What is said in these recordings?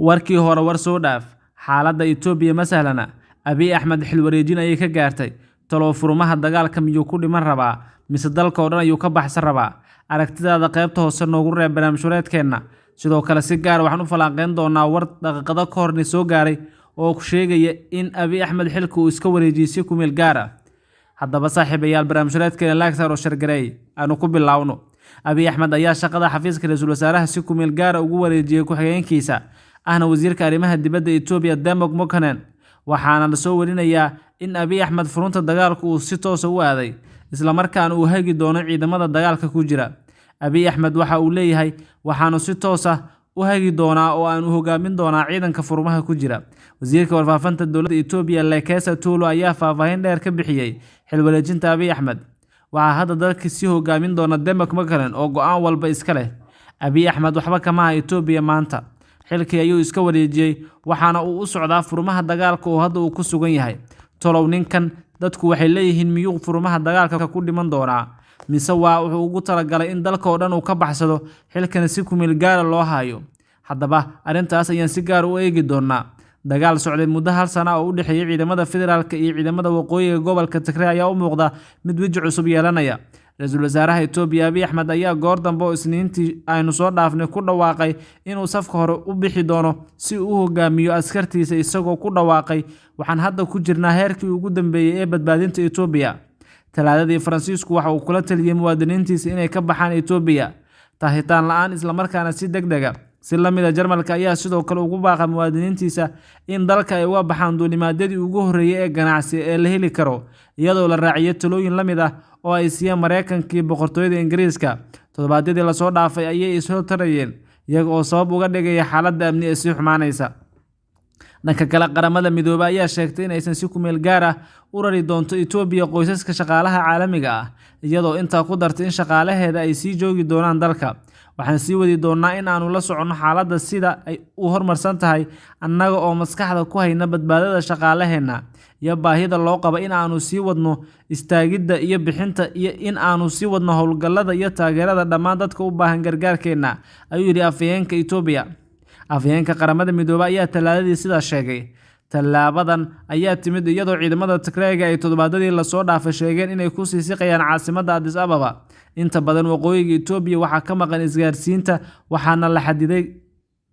warkii hore war soo dhaaf xaaladda Itoobiya ma sahlana. Abiy Ahmed xil wareejin ayay ka gaartay talo furmaha dagaalka miyuu ku dhiman rabaa mise dalka oo dhan ayuu ka baxsan rabaa. Aragtidaada qaybta hoose noogu reeb barnaamijyadeena. Sidoo kale si gaar waxaan u falanqeyn doonaa war daqiiqado ka hor soo gaaray oo ku sheegaya in Abiy Ahmed xilka uu iska wareejiyay ku meel gaar ah. haddaba saaxiibayaal barnaamijyadeena like saaro share gareey aanu ku bilaawno. Abiy Ahmed ayaa shaqada xafiiska ra'iisul wasaaraha si ku meel gaar ah ugu wareejiyay ku xigeenkiisa ahna wasiirka arrimaha dibadda Itoobiya Democ Mokonnen. waxaana la soo warinayaa in Abiy Ahmed furunta dagaalka uu si toos ah u aaday isla markaana uu hagi doono ciidamada dagaalka ku jira. Abiy Ahmed waxa uu leeyahay waxaanu si toos ah u hagi doonaa oo aan u hogaamin doonaa ciidanka furmaha ku jira. Wasiirka warfaafinta dowladda Itoobiya Lekesa Tulu ayaa faahfaahin dheer ka bixiyay xil wareejinta Abiy Ahmed. waxaa hadda dalka si hogaamin doona Democ Mokonnen oo go'aan walba iska leh. Abiy Ahmed waxba kama aha Itoobiya maanta. xilkii ayuu iska wareejiyay waxaana uu u socdaa furmaha dagaalka oo hadda uu ku sugan yahay. Tolow ninkan dadku waxay leeyihiin miyuu furmaha dagaalka ku dhiman doonaa mise wuxuu ugu talagalay in dalka oo dhan uu ka baxsado xilkana si ku meel gaar loo hayo. haddaba arrintaas ayaan si gaar u eegi doonaa. dagaal socday muddo hal sano oo u dhaxeeyay ciidamada federaalka iyo ciidamada waqooyiga gobolka Tigray ayaa u muuqda mid weji cusub yeelanaya. Ra'iisul wasaaraha Itoobiya Abiy Ahmed ayaa goor dambe oo Isniintii aynu soo dhaafnay ku dhawaaqay inuu safka hore u bixi doono si uu u hogaamiyo askartiisa isagoo ku dhawaaqay waxaan hadda ku jirnaa heerkii ugu dambeeyay ee badbaadinta Itoobiya. Talaadadii Faransiisku waxa uu kula taliyay muwaadiniintiisa inay ka baxaan Itoobiya taahitaan la'aan isla markaana si degdeg ah. si la mid ah Jarmalka ayaa sidoo kale ugu baaqay muwaadiniintiisa in dalka ay uga baxaan duulimaadyadii ugu horreeyay ee ganacsi ee la heli karo iyadoo la raaciyay talooyin la mid ah oo ay siiyeen Mareykanka iyo boqortooyada Ingiriiska. Toddobaadyadii la soo dhaafay ayay isoo tarayeen iyaga oo sabab uga dhigaya xaaladda amni ee sii xumaanaysa. dhanka kale qaramada midoobay ayaa sheegtay in aysan si ku meel gaar ah u rari doonto Itoobiya qoysaska shaqaalaha caalamiga ah iyadoo intaa ku dartay in shaqaalaheeda ay sii joogi doonaan dalka. waxaan sii wadi doonaa in aanu la socono xaaladda sida ay u horumarsan tahay annaga oo maskaxda ku hayna badbaadada shaqaalaheena iyo baahida loo qabo in aanu sii wadno istaagidda iyo bixinta iyo in aanu sii wadno howlgallada iyo taageerada dhammaan dadka u baahan gargaarkeena ayuu yidhi afhayeenka Itoobiya. afhayeenka qaramada midoobay ayaa talaadadii sidaas sheegay. Tallaabadan ayaa timid iyadoo ciidamada Tigray ay toddobaadadii la soo dhaafay sheegeen inay ku sii siqayaan caasimadda Addis Ababa. inta badan waqooyiga Itoobiya waxaa ka maqan isgaarsiinta waxaana la xadiday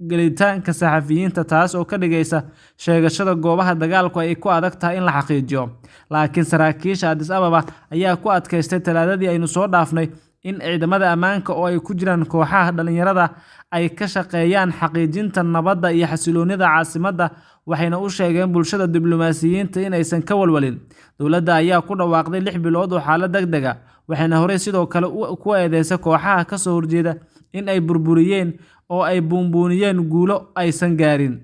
gelitaanka saxafiyiinta taas oo ka dhigaysa sheegashada goobaha dagaalku ay ku adag tahay in la xaqiijiyo. laakiin saraakiisha Addis Ababa ayaa ku adkaystay talaadadii aynu soo dhaafnay in ciidamada ammaanka oo ay ku jiraan kooxaha dhalinyarada ay ka shaqeeyaan xaqiijinta nabadda iyo xasiloonida caasimadda waxayna u sheegeen bulshada diblomaasiyiinta in aysan ka walwalin. dowladda ayaa ku dhawaaqday 6 bilood oo xaalad degdeg ah waxayna horey sidoo kale ku eedeysay kooxaha ka soo horjeeda in ay burburiyeen oo ay buunbuuniyeen guulo aysan gaarin.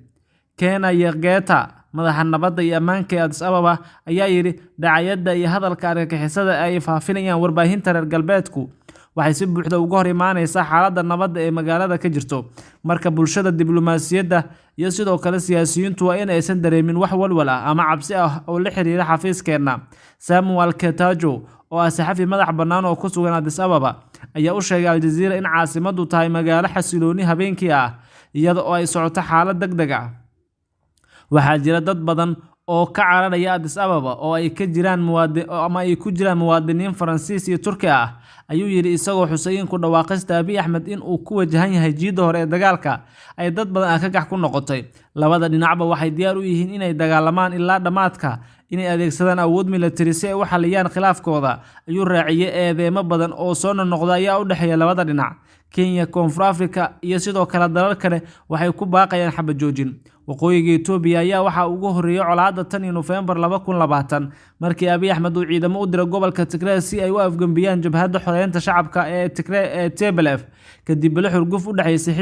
Kena Yegeta madaxa nabadda iyo ammaanka ee Addis Ababa ayaa yidhi dacayada iyo hadalka argagixisada ay faafinayaan warbaahinta reer galbeedku waxay si buuxda uga hor imaanaysaa xaaladda nabadda ee magaalada ka jirto. marka bulshada diblomaasiyadda iyo sidoo kale siyaasiyiintu waa in aysan dareemin wax walwal ah ama cabsi ah oo la xiriira xafiiskeena. Samuel Ketajo oo ah saxafi madax bannaan oo ku sugan Addis Ababa ayaa u sheegay Al Jazeera in caasimaddu tahay magaalo xasilooni habeenkii ah iyada oo ay socoto xaalad degdeg ah. waxaa jira dad badan oo ka cararaya Addis Ababa oo ay ku jiraan muwaadiniin Faransiis iyo Turki ah ayuu yidhi isagoo Xuseyn ku dhawaaqista Abiy Ahmed in uu ku wajahan yahay jiidda hore ee dagaalka ay dad badan ka gax ku noqotay. labada dhinacba waxay diyaar u yihiin inay dagaalamaan ilaa dhamaadka inay adeegsadaan awood militari si ay u xaliyaan khilaafkooda ayuu raaciyay. eedeemo badan oo soo noqda ayaa u dhaxeeya labada dhinac. Kenya, Koonfur Afrika iyo sidoo kale dalal kale waxay ku baaqayaan xabad joojin. waqooyiga Itoobiya ayaa waxa ugu horeeyay colaadda tan November 2020 markii Abiy Ahmed uu ciidamo u diray gobolka Tigray si ay u afgambiyaan jabhadda xoreynta shacabka ee Tigray ee TPLF kadib la xurguf u dhaxaysay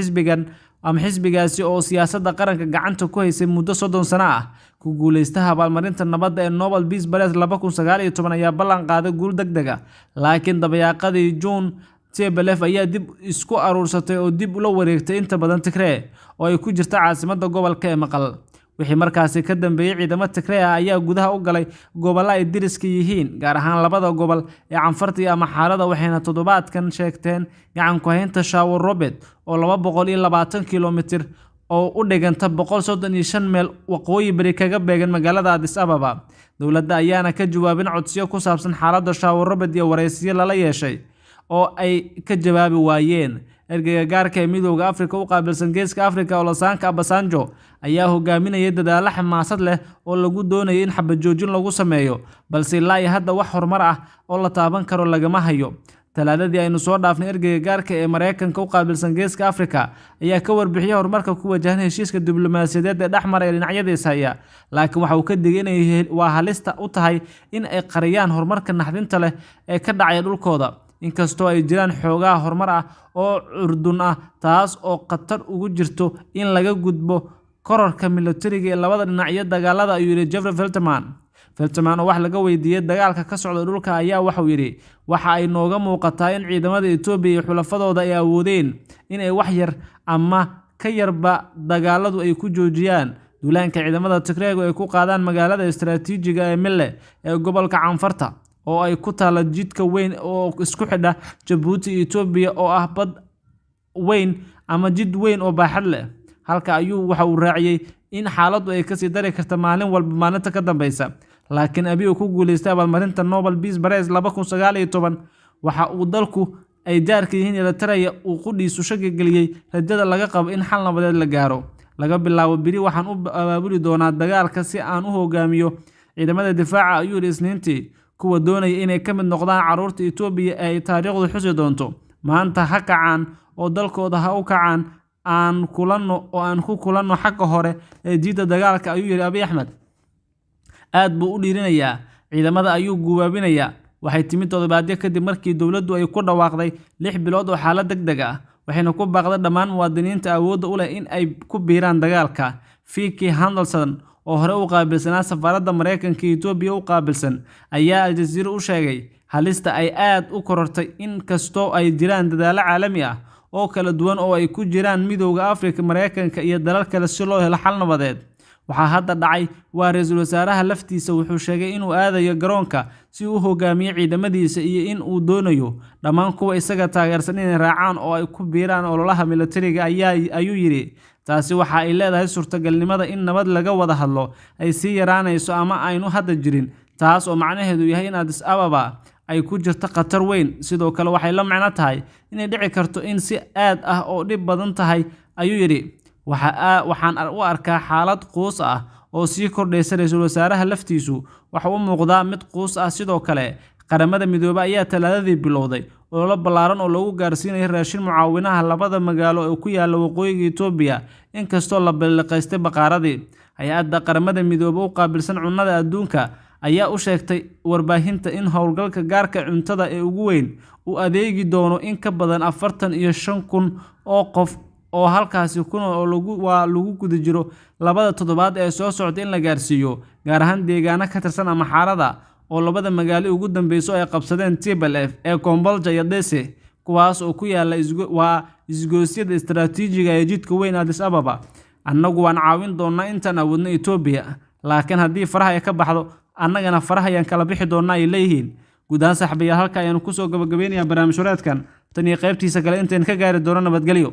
xisbigaasi oo siyaasadda qaranka gacanta ku haysay muddo 30 sano ah. ku guuleystaha abaalmarinta nabadda ee Nobel Peace Prize 2019 ayaa ballan qaaday guul degdeg ah laakiin dabayaaqadii June TPLF ayaa dib isku aruursatay oo dib ula wareegtay inta badan Tigray oo ay ku jirta caasimadda gobolka ee Maqal. wixii markaasi ka dambeeyay ciidamada Tigray ayaa gudaha u galay gobolada ay diriska yihiin gaar ahaan labada gobol ee Canfarta iyo Amxaarada waxayna toddobaadkan sheegteen gacan ku haynta Shawo Robert oo 220 kiiloomitir oo u dhiganta 135 meel waqooyi bari kaga beegan magaalada Addis Ababa. Dowladda ayaana ka jawaabin codsiyo ku saabsan xaaladda Shawarrabad iyo wareysiyo lala yeeshay oo ay ka jawaabi waayeen. Ergeyga gaarka ee Midowga Afrika u qaabilsan Geeska Afrika Olusegun Obasanjo ayaa hogaaminayay dadaalo xamaasad leh oo lagu doonayay in xabad joojin lagu sameeyo, balse ilaa hadda wax horumar ah oo la taaban karo lagama hayo. Talaadadii aynu soo dhaafnay ergeyga gaarka ee Mareykanka u qaabilsan Geeska Afrika ayaa ka warbixiyay horumarka ku wajahan heshiiska diblomaasiyadeed ee dhexmaray dhinacyadiisa haya, laakiin waxa uu ka digay inay halista u tahay in ay qariyaan horumarka naxdinta leh ee ka dhacaya dhulkooda. Inkastoo ay jiraan xoogaa horumar ah oo curdun ah, taas oo khatar ugu jirto in laga gudbo kororka militariga ee labada dhinac iyo dagaalada, ayuu yiri Jeffrey Feltman. Feltman oo wax laga weydiiyay dagaalka ka socda dhulka ayaa waxa uu yiri waxa ay nooga muuqataa in ciidamada Itoobiya iyo xulafadooda ay awoodeen in ay wax yar ama ka yarba dagaaladu ay ku joojiyaan duulaanka ciidamada Tigray ay ku qaadaan magaalada istiraatiijiga ee Mille ee gobolka Canfarta oo ay ku taala jidka weyn oo isku xidha Djibouti iyo Itoobiya oo ah bad weyn ama jid weyn oo baaxad leh. Halka ayuu waxa uu raaciyay in xaaladdu ay ka sii dari karto maalin walba maalinta ka dambaysa, laakiin Abiy uu ku guuleystay abaalmarinta Nobel Peace Prize 2019 waxa uu dalku ay jaarka yihiin Eritrea uu qudhiisu shaki geliyay rajada laga qabo in xal nabadeed la gaaro. Laga bilaabo biri waxaan u abaabuli doonaa dagaalka si aan u hogaamiyo ciidamada difaaca, ayuu yiri Isniintii, kuwa doonaya inay ka mid noqdaan carruurta Itoobiya ee ay taariikhdu xusi doonto. Maanta ha kacaan oo dalkooda ha u kacaan, aan ku kulanno xagga hore ee jiidda dagaalka, ayuu yiri Abiy Ahmed. Aad buu u dhiirinayaa ciidamada ayuu guwaabinayaa. Waxay timid toddobaadyo kadib markii dowladdu ay ku dhawaaqday 6 bilood oo xaalad degdeg ah, waxayna ku baaqday dhammaan muwaadiniinta awoodda u leh in ay ku biiraan dagaalka. Vicky Henderson oo hore u qaabilsanaa safaaradda Mareykanka ee Itoobiya u qaabilsan ayaa Al Jazeera u sheegay halista ay aad u korortay in kastoo ay jiraan dadaalo caalami ah oo kala duwan oo ay ku jiraan Midowga Afrika, Mareykanka iyo dalal kale si loo helo xal nabadeed. Waxa hadda dhacay waa ra'iisul wasaaraha laftiisa wuxuu sheegay inuu aadayo garoonka si uu hogaamiyo ciidamadiisa iyo in uu doonayo dhammaan kuwa isaga taageersan inay raacaan oo ay ku biiraan ololaha militariga, ayuu yiri. Taasi waxa ay leedahay suurtagalnimada in nabad laga wada hadlo ay sii yaraanayso ama aynu hadda jirin, taas oo macnaheedu yahay in Addis Ababa ay ku jirto khatar weyn. Sidoo kale waxay la macno tahay inay dhici karto in si aad ah oo dhib badan tahay, ayuu yiri. Waxaan u arkaa xaalad quus ah oo sii kordhaysa. Ra'iisul wasaaraha laftiisu waxa uu muuqdaa mid quus ah. Sidoo kale qaramada midoobay ayaa Talaadadii bilowday olole ballaaran oo lagu gaarsiinayo raashin mucaawinaha labada magaalo ee ku yaala waqooyiga Itoobiya, inkastoo la balliqaystay baqaaradii. Hay'adda qaramada midoobay u qaabilsan cunnada adduunka ayaa u sheegtay warbaahinta in howlgalka gaarka cuntada ee ugu weyn uu adeegi doono in ka badan 45,000 oo qof oo halkaasi ku nool oo lagu guda jiro labada toddobaad ee soo socda in la gaarsiiyo, gaar ahaan deegaano ka tirsan Amxaarada oo labada magaalo ugu dambeysay ay qabsadeen TPLF ee Kombolja iyo Dese, kuwaas oo ku yaala isgoosyada istiraatiijiga ee jidka weyn Addis Ababa. Annagu waan caawin doonaa intaan awoodno Itoobiya, laakiin haddii faraha ay ka baxdo annagana faraha ayaan kala bixi doonaa, ay leeyihiin. Guud ahaan saaxiibayaal, halka ayaanu kusoo gabagabeynayaa barnaamij wareedkan tan iyo qaybtiisa kale intaan ka gaari doono. Nabadgelyo.